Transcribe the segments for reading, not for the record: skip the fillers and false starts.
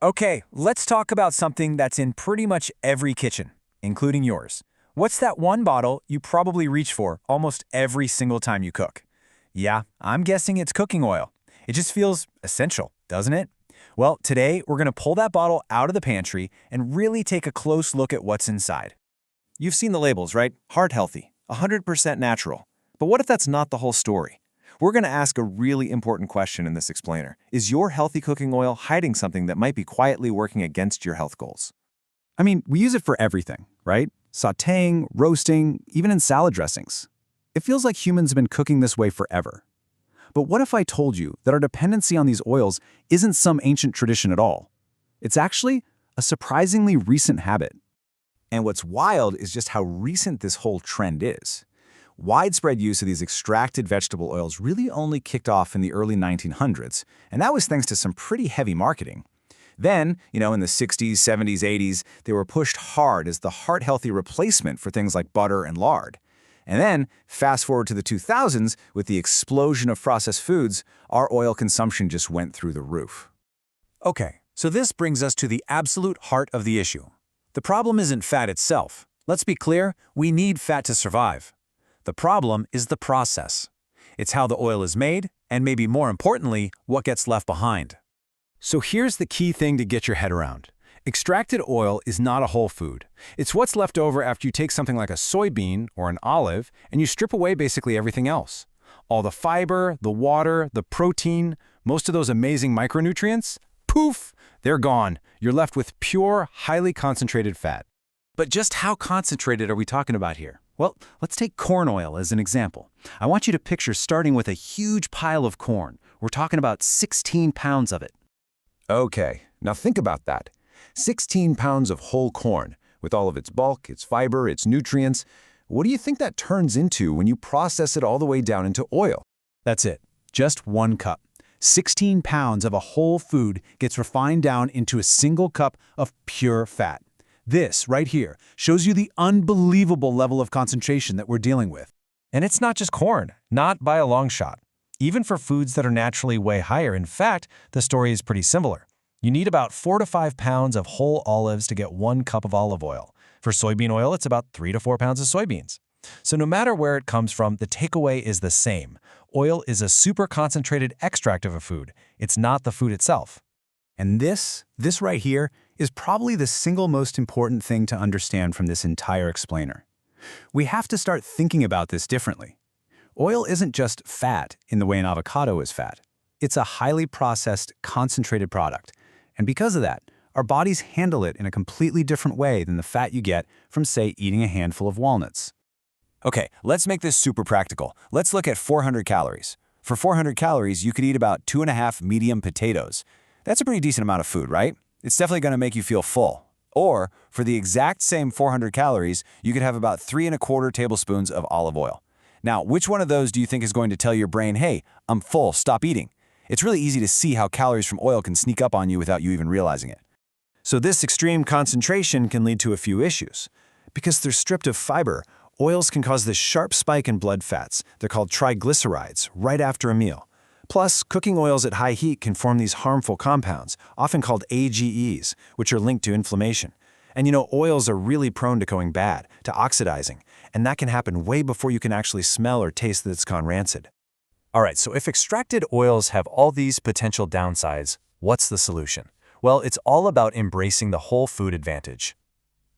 Okay, let's talk about something that's in pretty much every kitchen, including yours. What's that one bottle you probably reach for almost every single time you cook? Yeah, I'm guessing it's cooking oil. It just feels essential, doesn't it? Well, today we're going to pull that bottle out of the pantry and really take a close look at what's inside. You've seen the labels, right? Heart healthy, 100% natural. But what if that's not the whole story? We're going to ask a really important question in this explainer. Is your healthy cooking oil hiding something that might be quietly working against your health goals? I mean, we use it for everything, right? Sautéing, roasting, even in salad dressings. It feels like humans have been cooking this way forever. But what if I told you that our dependency on these oils isn't some ancient tradition at all? It's actually a surprisingly recent habit. And what's wild is just how recent this whole trend is. Widespread use of these extracted vegetable oils really only kicked off in the early 1900s, and that was thanks to some pretty heavy marketing. Then, in the 60s, 70s, 80s, they were pushed hard as the heart-healthy replacement for things like butter and lard. And then, fast forward to the 2000s, with the explosion of processed foods, our oil consumption just went through the roof. Okay, so this brings us to the absolute heart of the issue. The problem isn't fat itself. Let's be clear, we need fat to survive. The problem is the process. It's how the oil is made, and maybe more importantly, what gets left behind. So here's the key thing to get your head around. Extracted oil is not a whole food. It's what's left over after you take something like a soybean or an olive and you strip away basically everything else. All the fiber, the water, the protein, most of those amazing micronutrients, poof, they're gone. You're left with pure, highly concentrated fat. But just how concentrated are we talking about here? Well, let's take corn oil as an example. I want you to picture starting with a huge pile of corn. We're talking about 16 pounds of it. Okay, now think about that. 16 pounds of whole corn, with all of its bulk, its fiber, its nutrients. What do you think that turns into when you process it all the way down into oil? That's it. Just 1 cup. 16 pounds of a whole food gets refined down into a single cup of pure fat. This, right here, shows you the unbelievable level of concentration that we're dealing with. And it's not just corn, not by a long shot. Even for foods that are naturally way higher, in fact, the story is pretty similar. You need about 4 to 5 pounds of whole olives to get 1 cup of olive oil. For soybean oil, it's about 3 to 4 pounds of soybeans. So no matter where it comes from, the takeaway is the same. Oil is a super concentrated extract of a food. It's not the food itself. And this right here, is probably the single most important thing to understand from this entire explainer. We have to start thinking about this differently. Oil isn't just fat in the way an avocado is fat. It's a highly processed, concentrated product. And because of that, our bodies handle it in a completely different way than the fat you get from, say, eating a handful of walnuts. Okay, let's make this super practical. Let's look at 400 calories. For 400 calories, you could eat about 2.5 medium potatoes. That's a pretty decent amount of food, right? It's definitely going to make you feel full. Or, for the exact same 400 calories, you could have about 3¼ tablespoons of olive oil. Now, which one of those do you think is going to tell your brain, hey, I'm full, stop eating? It's really easy to see how calories from oil can sneak up on you without you even realizing it. So this extreme concentration can lead to a few issues. Because they're stripped of fiber, oils can cause this sharp spike in blood fats. They're called triglycerides right after a meal. Plus, cooking oils at high heat can form these harmful compounds, often called AGEs, which are linked to inflammation. And oils are really prone to going bad, to oxidizing, and that can happen way before you can actually smell or taste that it's gone rancid. All right, so if extracted oils have all these potential downsides, what's the solution? Well, it's all about embracing the whole food advantage.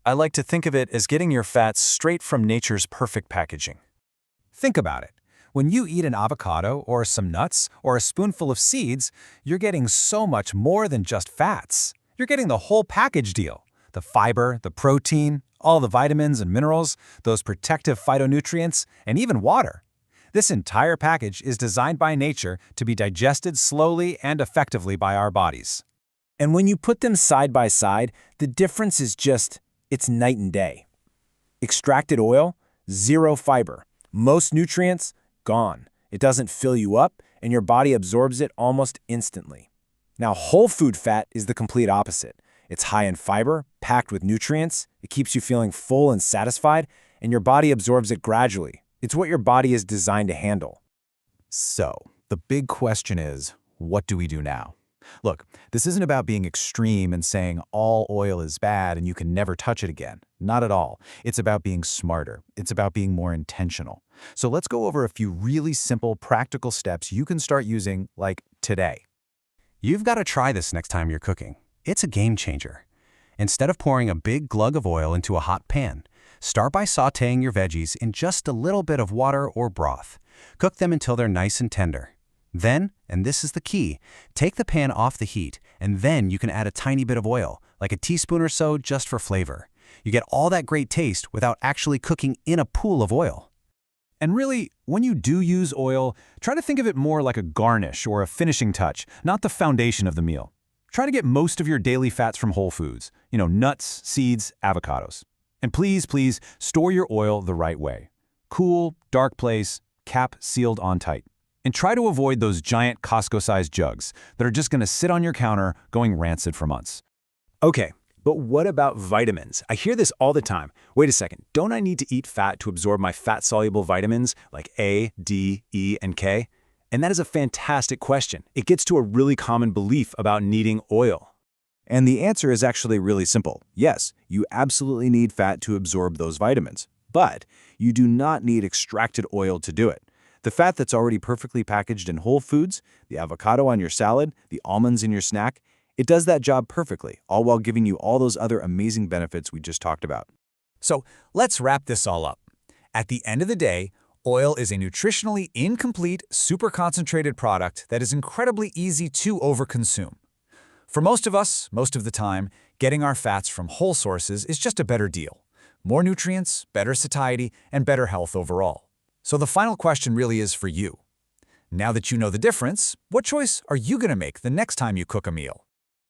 I like to think of it as getting your fats straight from nature's perfect packaging. Think about it. When you eat an avocado or some nuts or a spoonful of seeds, you're getting so much more than just fats. You're getting the whole package deal. The fiber, the protein, all the vitamins and minerals, those protective phytonutrients, and even water. This entire package is designed by nature to be digested slowly and effectively by our bodies. And when you put them side by side, the difference is it's night and day. Extracted oil, 0 fiber. Most nutrients, gone. It doesn't fill you up, and your body absorbs it almost instantly. Now, whole food fat is the complete opposite. It's high in fiber, packed with nutrients, it keeps you feeling full and satisfied, and your body absorbs it gradually. It's what your body is designed to handle. So, the big question is, what do we do now? Look, this isn't about being extreme and saying all oil is bad and you can never touch it again. Not at all. It's about being smarter. It's about being more intentional. So let's go over a few really simple, practical steps you can start using, like today. You've got to try this next time you're cooking. It's a game changer. Instead of pouring a big glug of oil into a hot pan, start by sautéing your veggies in just a little bit of water or broth. Cook them until they're nice and tender. Then, and this is the key, take the pan off the heat, and then you can add a tiny bit of oil, like a teaspoon or so just for flavor. You get all that great taste without actually cooking in a pool of oil. And really, when you do use oil, try to think of it more like a garnish or a finishing touch, not the foundation of the meal. Try to get most of your daily fats from whole foods, nuts, seeds, avocados. And please, please, store your oil the right way. Cool, dark place, cap sealed on tight. And try to avoid those giant Costco-sized jugs that are just going to sit on your counter going rancid for months. Okay, but what about vitamins? I hear this all the time. Wait a second, don't I need to eat fat to absorb my fat-soluble vitamins like A, D, E, and K? And that is a fantastic question. It gets to a really common belief about needing oil. And the answer is actually really simple. Yes, you absolutely need fat to absorb those vitamins, but you do not need extracted oil to do it. The fat that's already perfectly packaged in whole foods, the avocado on your salad, the almonds in your snack, it does that job perfectly, all while giving you all those other amazing benefits we just talked about. So let's wrap this all up. At the end of the day, oil is a nutritionally incomplete, super concentrated product that is incredibly easy to overconsume. For most of us, most of the time, getting our fats from whole sources is just a better deal. More nutrients, better satiety, and better health overall. So the final question really is for you. Now that you know the difference, what choice are you going to make the next time you cook a meal?